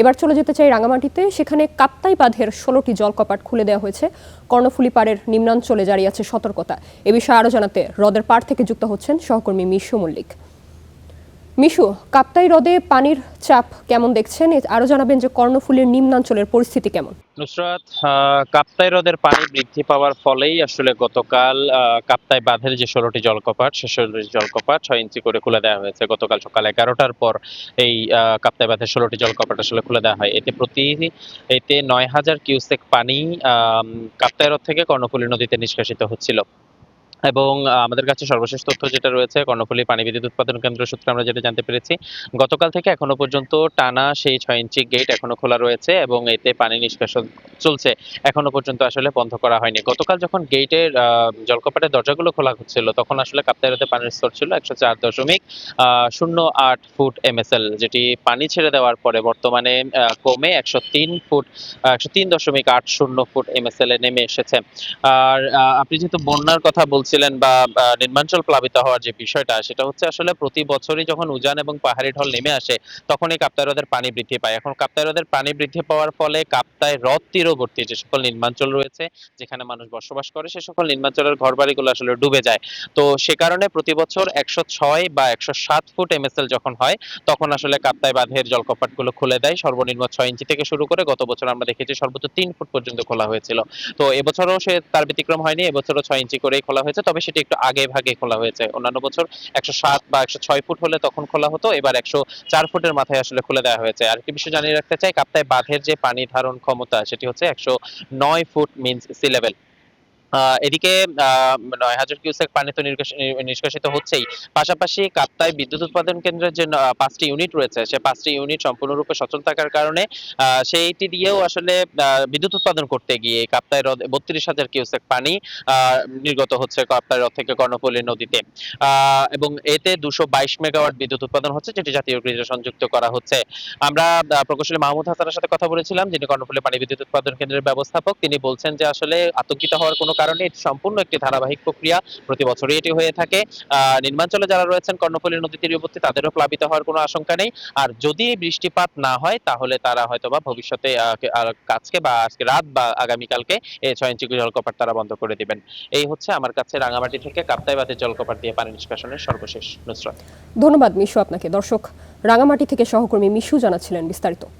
এবার চলে যেতে চাই রাঙামাটিতে। সেখানে কাপ্তাই বাঁধের ১৬টি জলকপাট খুলে দেওয়া হয়েছে। কর্ণফুলী পাড়ের নিম্নাঞ্চলে জারি আছে সতর্কতা। এ বিষয়ে আরও জানাতে হ্রদের পাড় থেকে যুক্ত হচ্ছেন সহকর্মী মিশু মল্লিক। মিশু, কাপ্তাই হ্রদে পানির চাপ কেমন দেখছেন? আরও জানাবেন যে কর্ণফুলীর নিম্নাঞ্চলের পরিস্থিতি কেমন? নুসরাত, কাপ্তাই হ্রদের পানি বৃদ্ধি পাওয়ার ফলেই আসলে গতকাল কাপ্তাই বাঁধের যে ১৬টি জলকপাট, সে ১৬টি জলকপাট ৬ ইঞ্চি করে খুলে দেওয়া হয়েছে। গতকাল সকাল ১১টার পর এই কাপ্তাই বাঁধের ১৬টি জলকপাট আসলে খুলে দেওয়া হয়। এতে ৯,০০০ কিউসেক পানি কাপ্তাই হ্রদ থেকে কর্ণফুলী নদীতে নিষ্কাশিত হচ্ছিল। এবং আমাদের কাছে সর্বশেষ তথ্য যেটা রয়েছে, কর্ণফুলী পানি বিদ্যুৎ উৎপাদন কেন্দ্র সূত্রে আমরা যেটা জানতে পেরেছি, গতকাল থেকে এখনো পর্যন্ত টানা সেই ৬ ইঞ্চি গেট এখনো খোলা রয়েছে এবং এতে পানি নিষ্কাশন চলছে। এখনো পর্যন্ত আসলে বন্ধ করা হয়নি। গতকাল যখন গেটের জলকপাটের দরজাগুলো খোলা হচ্ছিল, তখন আসলে কাপ্তাই হ্রদে পানির স্তর ছিল ১০৪.০৮ ফুট এমএসএল, যেটি পানি ছেড়ে দেওয়ার পরে বর্তমানে কমে ১০৩.৮০ ফুট এমএসএল এ নেমে এসেছে। আর আপনি যেহেতু বন্যার কথা বলছিলেন বা নিম্নাঞ্চল প্লাবিত হওয়ার যে বিষয়টা, সেটা হচ্ছে আসলে প্রতি বছরই যখন উজান এবং পাহাড়ি ঢল নেমে আসে, তখনই কাপ্তাই হ্রদের পানি বৃদ্ধি পায়। এখন কাপ্তাই হ্রদের পানি বৃদ্ধি পাওয়ার ফলে কাপ্তাই হ্রদ তীরবর্তী যে সকল নিম্নাঞ্চল রয়েছে, যেখানে মানুষ বসবাস করে, সে সকল নিম্নাঞ্চলের ঘরবাড়িগুলো আসলে ডুবে যায়। তো সে কারণে প্রতি বছর ১০৬ বা ১০৭ ফুট এমএসএল যখন হয়, তখন আসলে কাপ্তাই বাঁধের জলকপাটগুলো খুলে দেয়। সর্বনিম্ন ৬ ইঞ্চি থেকে শুরু করে গত বছর আমরা দেখেছি সর্বোচ্চ ৩ ফুট পর্যন্ত খোলা হয়েছিল। তো এবছরও তার ব্যতিক্রম হয়নি। এবছরও ৬ ইঞ্চি করেই খোলা হয়েছে, তবে সেটি একটু আগে ভাগে খোলা হয়েছে। অন্যান্য বছর ১০৭ বা ১০৬ ফুট হলে তখন খোলা হতো, এবার ১০৪ ফুটের মাথায় আসলে খুলে দেওয়া হয়েছে। আরেকটি বিষয় জানিয়ে রাখতে চাই, কাপ্তাই বাঁধের যে পানি ধারণ ক্ষমতা, সেটি হচ্ছে ১০৯ ফুট মিনস সি লেভেল। এদিকে ৯,০০০ কিউসেক পানি তো নিষ্কাশিত হচ্ছেই। পাশাপাশি কাপ্তাই বিদ্যুৎ উৎপাদন কেন্দ্রের যে ৫টি ইউনিট রয়েছে, সে ৫টি ইউনিট সম্পূর্ণরূপে সচল থাকার কারণে সেইটি দিয়েও আসলে বিদ্যুৎ উৎপাদন করতে গিয়ে কাপ্তাই হ্রদে ৩২,০০০ কিউসেক পানি আ নির্গত হচ্ছে কাপ্তাই হ্রদ থেকে কর্ণফুলী নদীতে। এবং এতে ২২২ মেগাওয়াট বিদ্যুৎ উৎপাদন হচ্ছে, যেটি জাতীয় গ্রিডে সংযুক্ত করা হচ্ছে। আমরা প্রকৌশলী মাহমুদ হাসানের সাথে কথা বলেছিলাম, যিনি কর্ণফুলী পানি বিদ্যুৎ উৎপাদন কেন্দ্রের ব্যবস্থাপক। তিনি বলছেন যে আসলে আতঙ্কিত হওয়ার কোনো কারণে এটি সম্পূর্ণ একটি ধারাবাহিক প্রক্রিয়া। প্রতি বছরই এটি হয়ে থাকে। নিম্নাঞ্চলে যারা রয়েছেন কর্ণফুলী নদী তীরবর্তী, তাদেরও প্লাবিত হওয়ার কোনো আশঙ্কা নেই। আর যদি বৃষ্টিপাত না হয়, তাহলে তারা হয়তোবা ভবিষ্যতে আজকে বা আজকে রাত বা আগামীকালকে এই ৬ ইঞ্চি জলকপাট তারা বন্ধ করে দিবেন। এই হচ্ছে আমার কাছে রাঙামাটি থেকে কাপ্তাই বাঁধের জলকপাট দিয়ে পানি নিষ্কাশনের সর্বশেষ। নুসরাত, ধন্যবাদ মিশু আপনাকে। দর্শক, রাঙামাটি থেকে সহকর্মী মিশু জানাচ্ছিলেন বিস্তারিত।